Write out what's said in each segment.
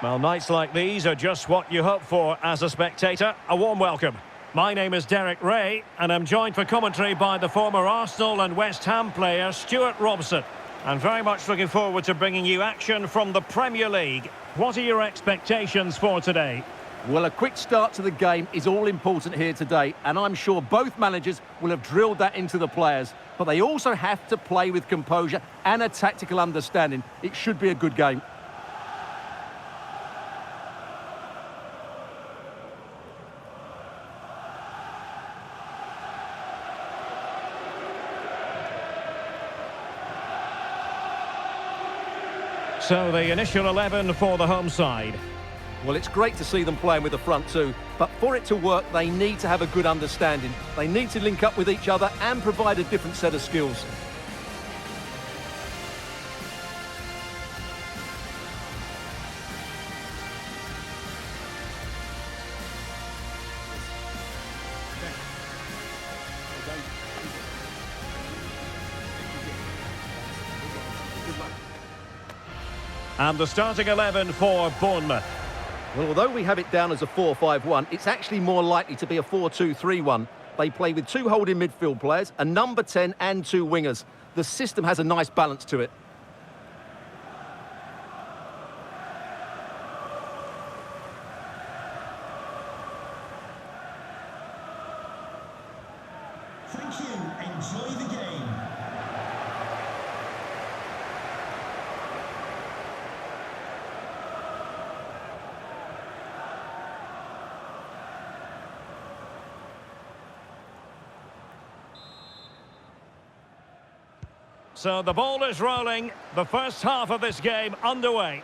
Well, nights like these are just what you hope for as a spectator. A warm welcome. My name is Derek Ray, and I'm joined for commentary by the former Arsenal and West Ham player Stuart Robson. I'm very much looking forward to bringing you action from the Premier League. What are your expectations for today? Well, a quick start to the game is all important here today, and I'm sure both managers will have drilled that into the players. But they also have to play with composure and a tactical understanding. It should be a good game. So the initial 11 for the home side. Well, it's great to see them playing with the front two, but for it to work, they need to have a good understanding. They need to link up with each other and provide a different set of skills. And the starting 11 for Bournemouth. Well, although we have it down as a 4-5-1, it's actually more likely to be a 4-2-3-1. They play with two holding midfield players, a number 10 and two wingers. The system has a nice balance to it. Thank you. Enjoy the game. So the ball is rolling. The first half of this game underway.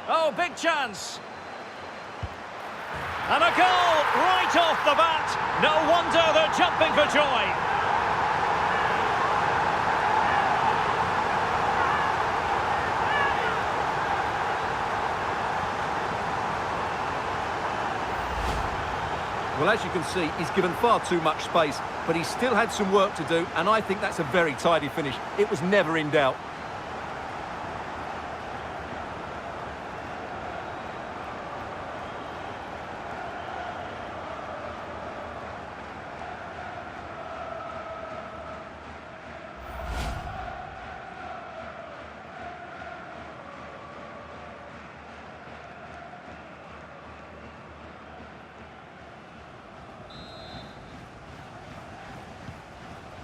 Oh, big chance. And a goal right off the bat. No wonder they're jumping for joy. Well, as you can see, he's given far too much space, but he still had some work to do, and I think that's a very tidy finish. It was never in doubt.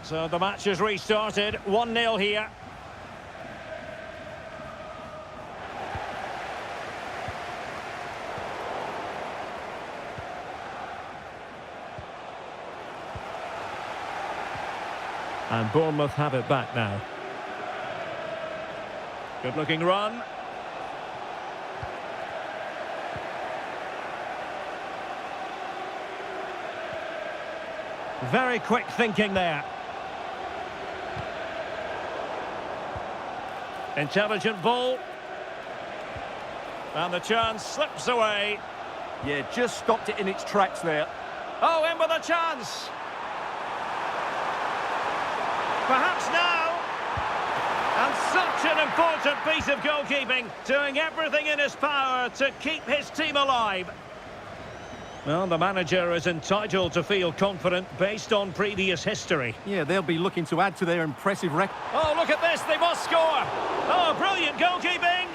So the match has restarted. 1-0 here. And Bournemouth have it back now. Good looking run. Very quick thinking there. Intelligent ball. And the chance slips away. Yeah, just stopped it in its tracks there. Oh, in with a chance. Perhaps now. And such an important piece of goalkeeping, doing everything in his power to keep his team alive. Well, the manager is entitled to feel confident based on previous history. Yeah, they'll be looking to add to their impressive record. Oh, look at this, they must score. Oh, brilliant goalkeeping.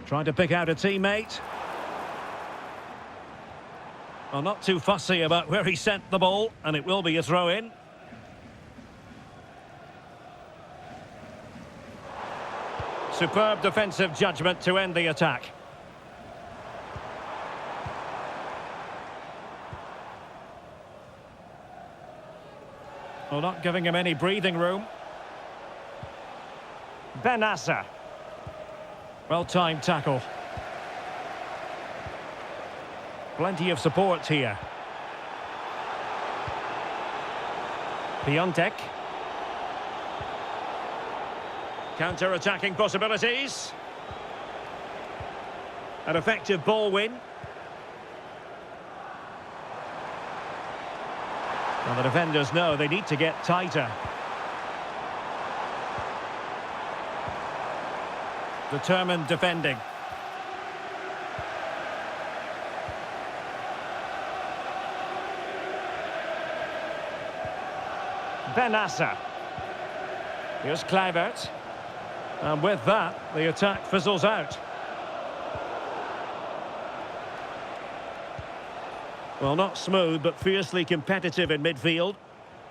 Trying to pick out a teammate. Well, not too fussy about where he sent the ball, and it will be a throw-in. Superb defensive judgment to end the attack. Well, not giving him any breathing room. Benassa. Well-timed tackle. Plenty of support here. Piontek. Counter-attacking possibilities. An effective ball win. Well, the defenders know they need to get tighter. Determined defending. Benassa. Here's Kluivert. And with that, the attack fizzles out. Well, not smooth, but fiercely competitive in midfield.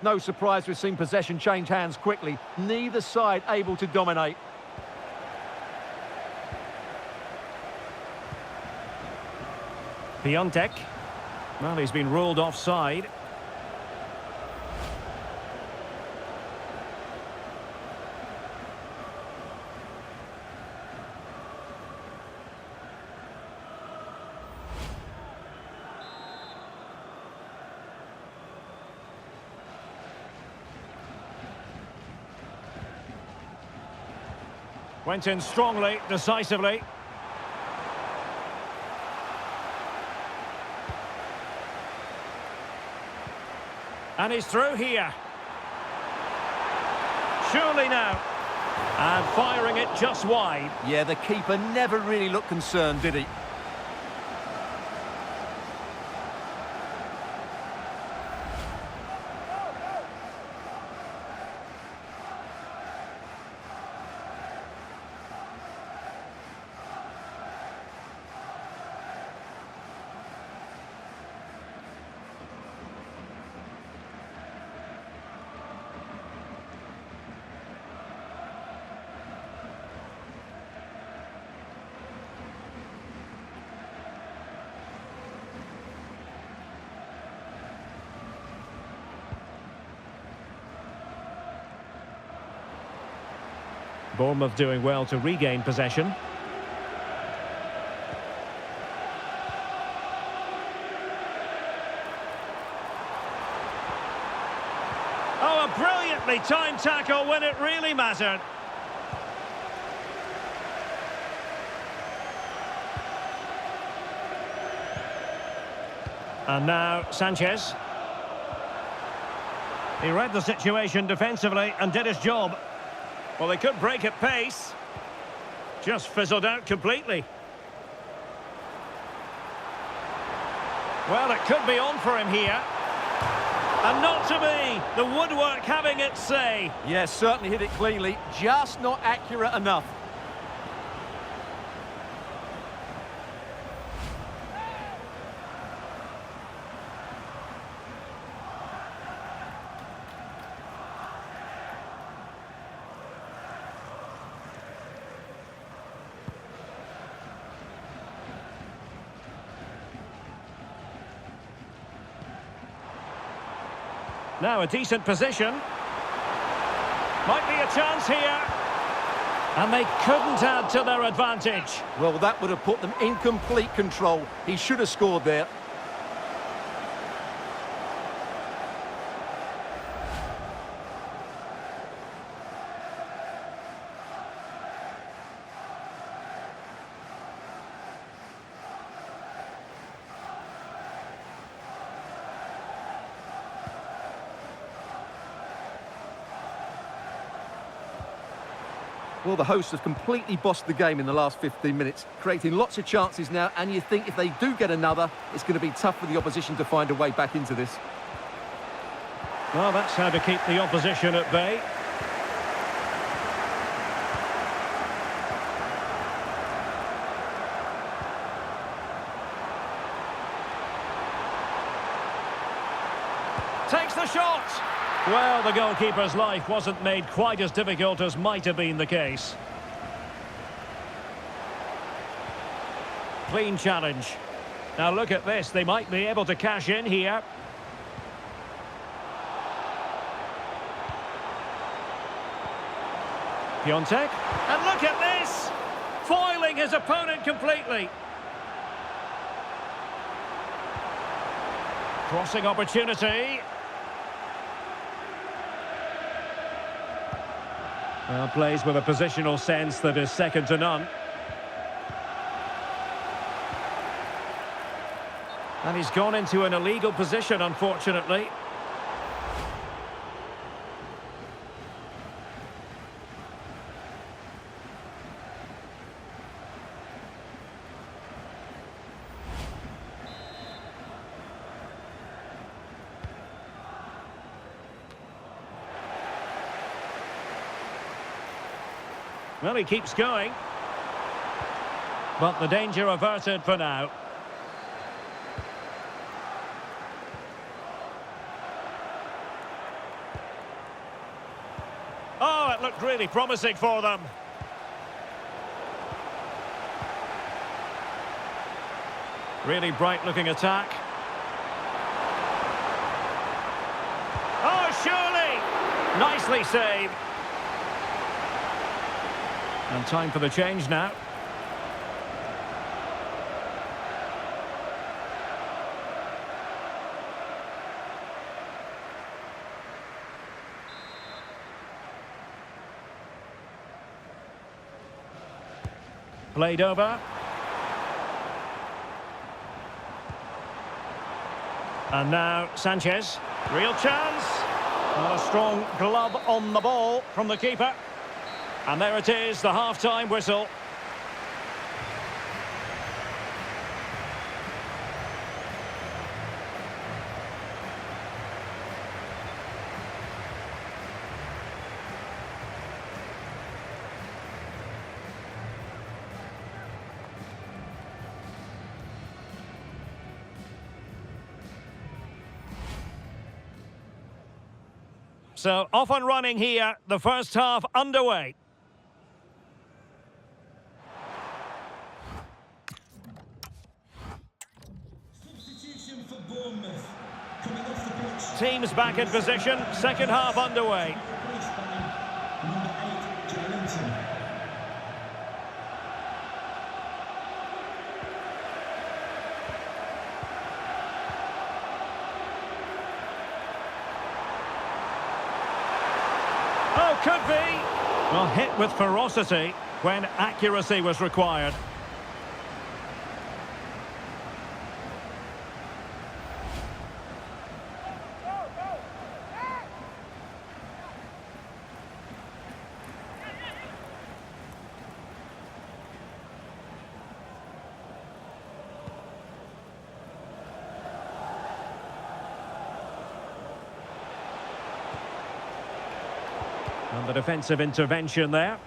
No surprise we've seen possession change hands quickly. Neither side able to dominate. Piontek. Well, he's been ruled offside. Went in strongly, decisively. And he's through here. Surely now. And firing it just wide. Yeah, the keeper never really looked concerned, did he? Bournemouth doing well to regain possession. Oh, a brilliantly timed tackle when it really mattered. And now Sanchez. He read the situation defensively and did his job. Well, they could break at pace. Just fizzled out completely. Well, it could be on for him here. And not to be. The woodwork having its say. Yes, certainly hit it cleanly. Just not accurate enough. Now a decent position. Might be a chance here. And they couldn't add to their advantage. Well, that would have put them in complete control. He should have scored there. Well, the hosts have completely bossed the game in the last 15 minutes, creating lots of chances now, and you think if they do get another, it's going to be tough for the opposition to find a way back into this. Well, that's how to keep the opposition at bay. Takes the shot! Well, the goalkeeper's life wasn't made quite as difficult as might have been the case. Clean challenge. Now look at this, they might be able to cash in here. Piontek. And look at this! Foiling his opponent completely. Crossing opportunity. Well, plays with a positional sense that is second to none. And he's gone into an illegal position, unfortunately. Well, he keeps going. But the danger averted for now. Oh, it looked really promising for them. Really bright-looking attack. Oh, surely! Nicely saved. And time for the change now. Played over. And now Sanchez. Real chance. Not a strong glove on the ball from the keeper. And there it is, the half-time whistle. So, off and running here, the first half underway. Substitution for Bournemouth. Coming off the pitch. Teams back in position, second half underway. Replaced by number 8, Joelinton. Oh, could be. Well, hit with ferocity when accuracy was required. And the defensive intervention there.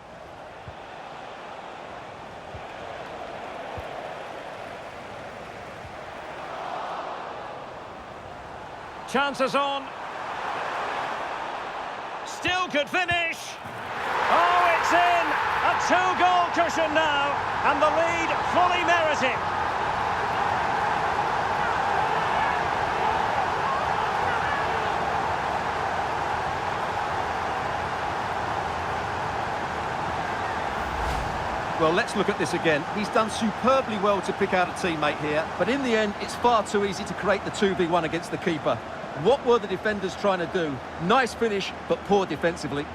Chances on. Still could finish. Oh, it's in. A two-goal cushion now. And the lead fully merited. Well, let's look at this again. He's done superbly well to pick out a teammate here, but in the end, it's far too easy to create the 2v1 against the keeper. What were the defenders trying to do? Nice finish, but poor defensively.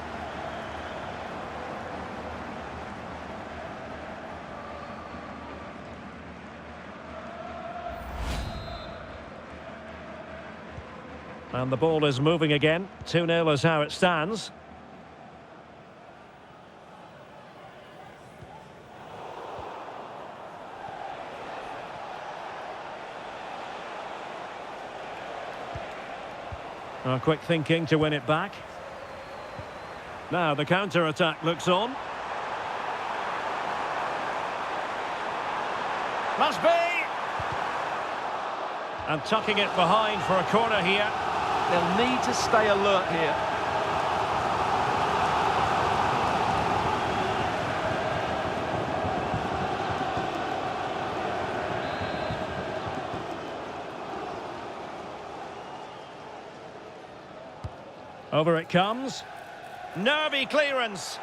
And the ball is moving again. 2-0 is how it stands. Quick thinking to win it back. Now the counter-attack looks on. Must be! And tucking it behind for a corner here. They'll need to stay alert here. Over it comes. Nervy clearance.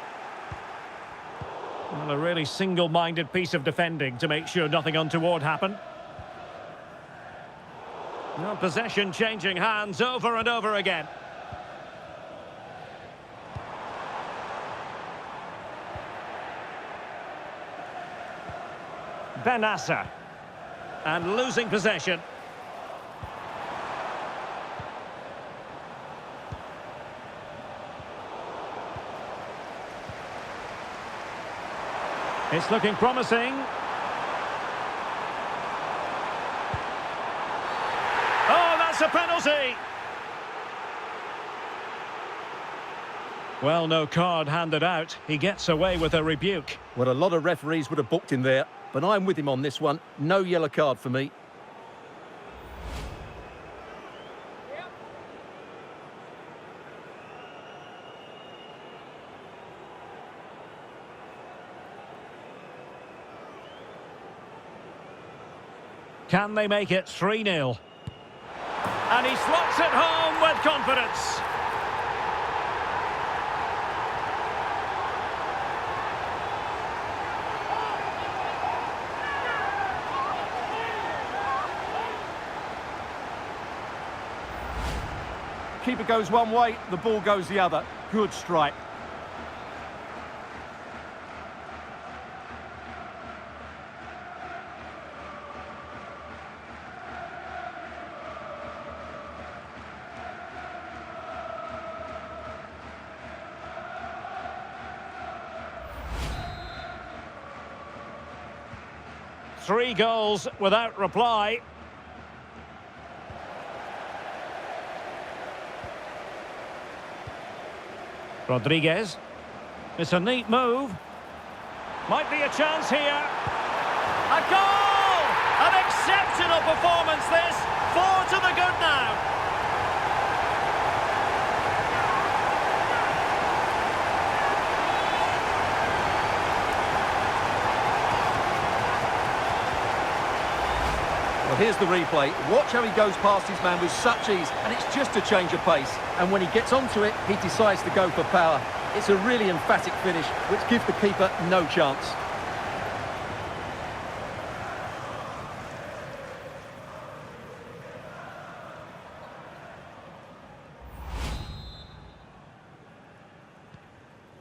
Well, a really single-minded piece of defending to make sure nothing untoward happened. Well, possession changing hands over and over again. Benassa. And losing possession. It's looking promising. Oh, that's a penalty! Well, no card handed out. He gets away with a rebuke. Well, a lot of referees would have booked him there, but I'm with him on this one. No yellow card for me. Can they make it 3-0? And he slots it home with confidence. Keeper goes one way, the ball goes the other. Good strike. Three goals without reply. Rodriguez. It's a neat move. Might be a chance here. A goal! An exceptional performance this. 4 to the good now. Well, here's the replay. Watch how he goes past his man with such ease, and it's just a change of pace. And when he gets onto it, he decides to go for power. It's a really emphatic finish, which gives the keeper no chance.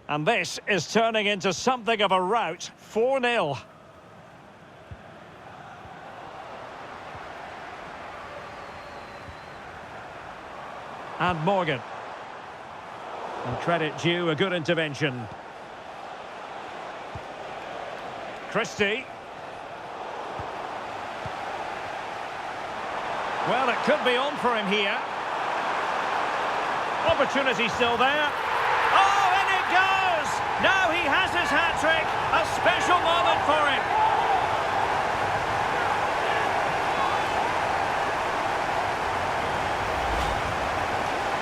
And this is turning into something of a rout. 4-0. And Morgan. And credit due, a good intervention. Christie. Well, it could be on for him here. Opportunity still there. Oh, and it goes! Now he has his hat-trick. A special moment for him.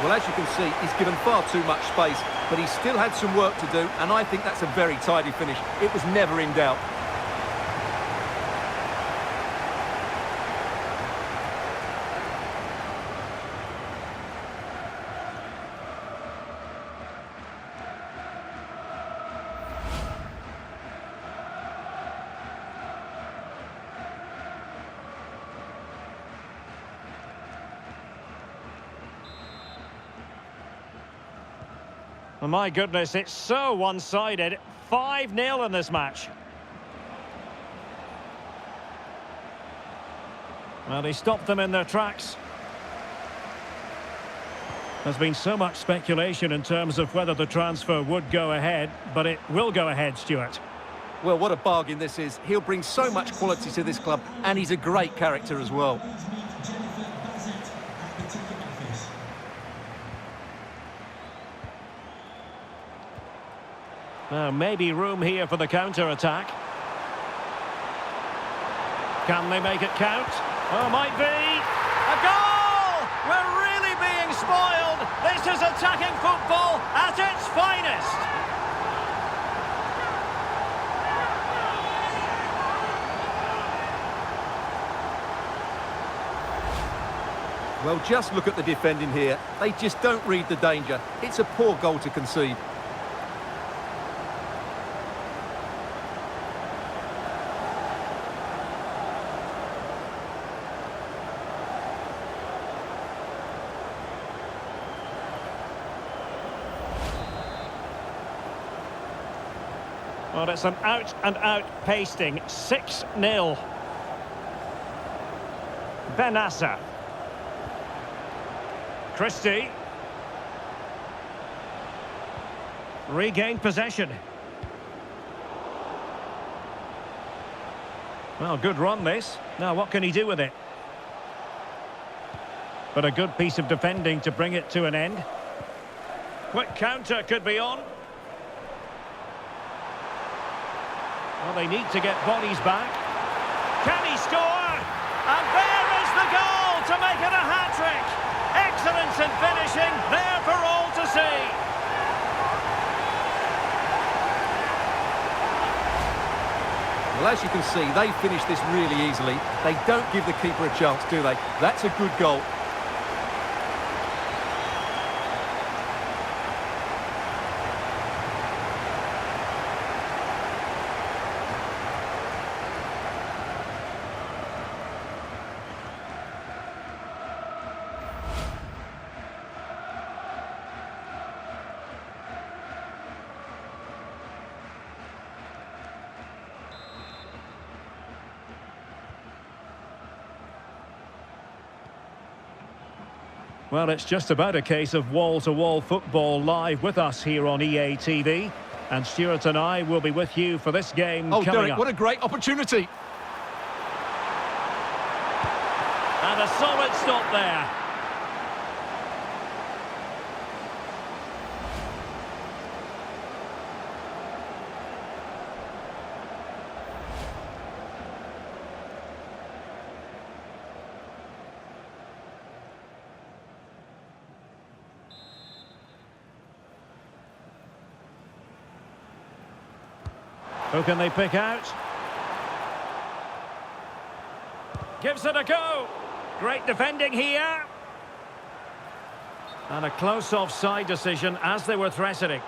Well, as you can see, he's given far too much space, but he still had some work to do, and I think that's a very tidy finish. It was never in doubt. Well, my goodness, it's so one-sided. 5-0 in this match. Well, he stopped them in their tracks. There's been so much speculation in terms of whether the transfer would go ahead, but it will go ahead, Stuart. Well, what a bargain this is. He'll bring so much quality to this club, and he's a great character as well. Now, maybe room here for the counter-attack. Can they make it count? Oh, might be. A goal! We're really being spoiled. This is attacking football at its finest. Well, just look at the defending here. They just don't read the danger. It's a poor goal to concede. Well, it's an out-and-out pasting. 6-0. Benassa. Christie. Regained possession. Well, good run this. Now, what can he do with it? But a good piece of defending to bring it to an end. Quick counter could be on. Well, they need to get bodies back. Can he score? And there is the goal to make it a hat-trick. Excellence in finishing, there for all to see. Well, as you can see, they finish this really easily. They don't give the keeper a chance, do they? That's a good goal. Well, it's just about a case of wall-to-wall football live with us here on EA TV. And Stuart and I will be with you for this game coming Derek, up. what a great opportunity. And a solid stop there. Who can they pick out? Gives it a go. Great defending here. And a close offside decision as they were threatening.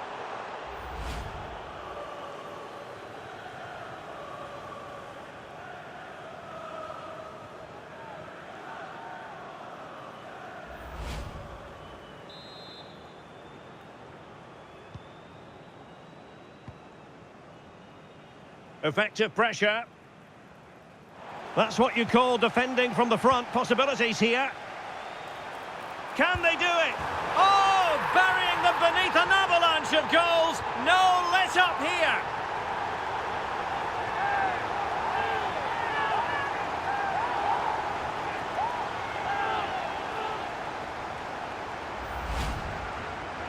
Effective pressure. That's what you call defending from the front. Possibilities here. Can they do it? Oh, burying them beneath an avalanche of goals. No let up here.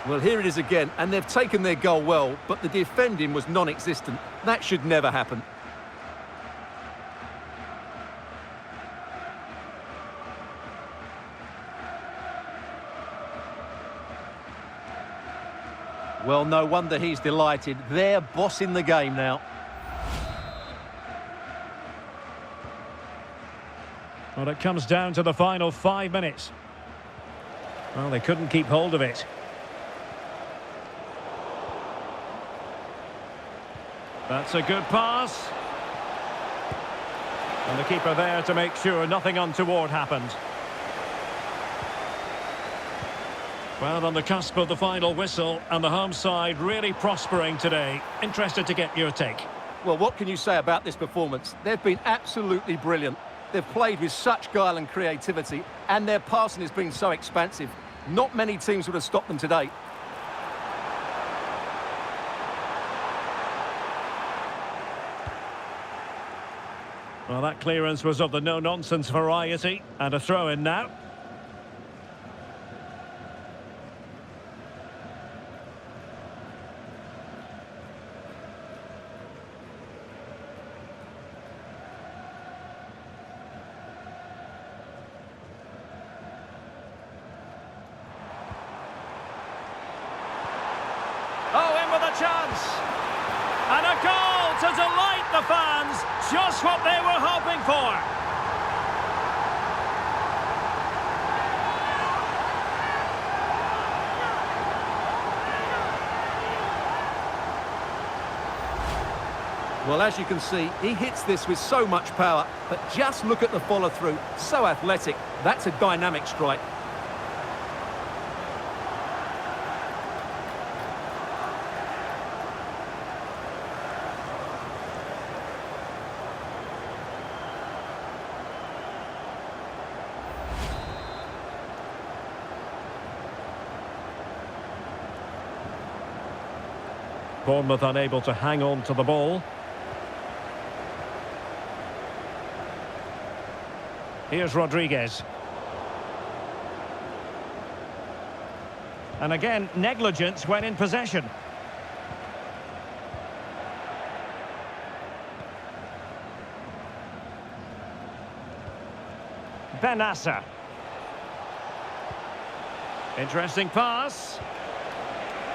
Well, here it is again, and they've taken their goal well, but the defending was non-existent. That should never happen. Well, no wonder he's delighted. They're bossing the game now. Well, it comes down to the final 5 minutes. Well, they couldn't keep hold of it. That's a good pass. And the keeper there to make sure nothing untoward happened. Well, on the cusp of the final whistle, and the home side really prospering today. Interested to get your take. Well, what can you say about this performance? They've been absolutely brilliant. They've played with such guile and creativity, and their passing has been so expansive. Not many teams would have stopped them today. Well, that clearance was of the no-nonsense variety, and a throw-in now. Oh, in with a chance. And a goal to delight the fans. Just what they were hoping for. Well, as you can see, he hits this with so much power, but just look at the follow-through. So athletic. That's a dynamic strike. Bournemouth unable to hang on to the ball. Here's Rodriguez. And again, negligence when in possession. Benassa. Interesting pass.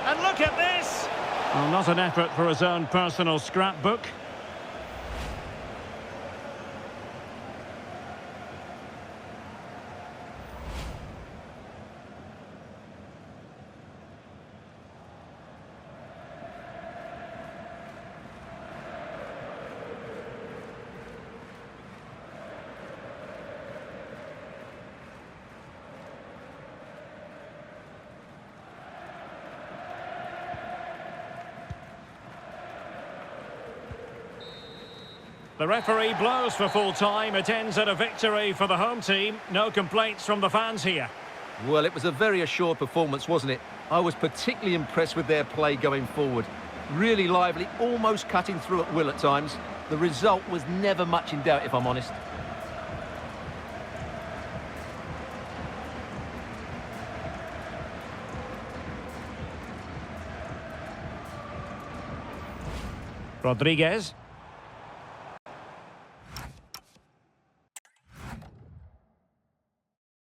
And look at this! Well, not an effort for his own personal scrapbook. The referee blows for full time. It ends at a victory for the home team. No complaints from the fans here. Well, it was a very assured performance, wasn't it? I was particularly impressed with their play going forward. Really lively, almost cutting through at will at times. The result was never much in doubt, if I'm honest. Rodriguez.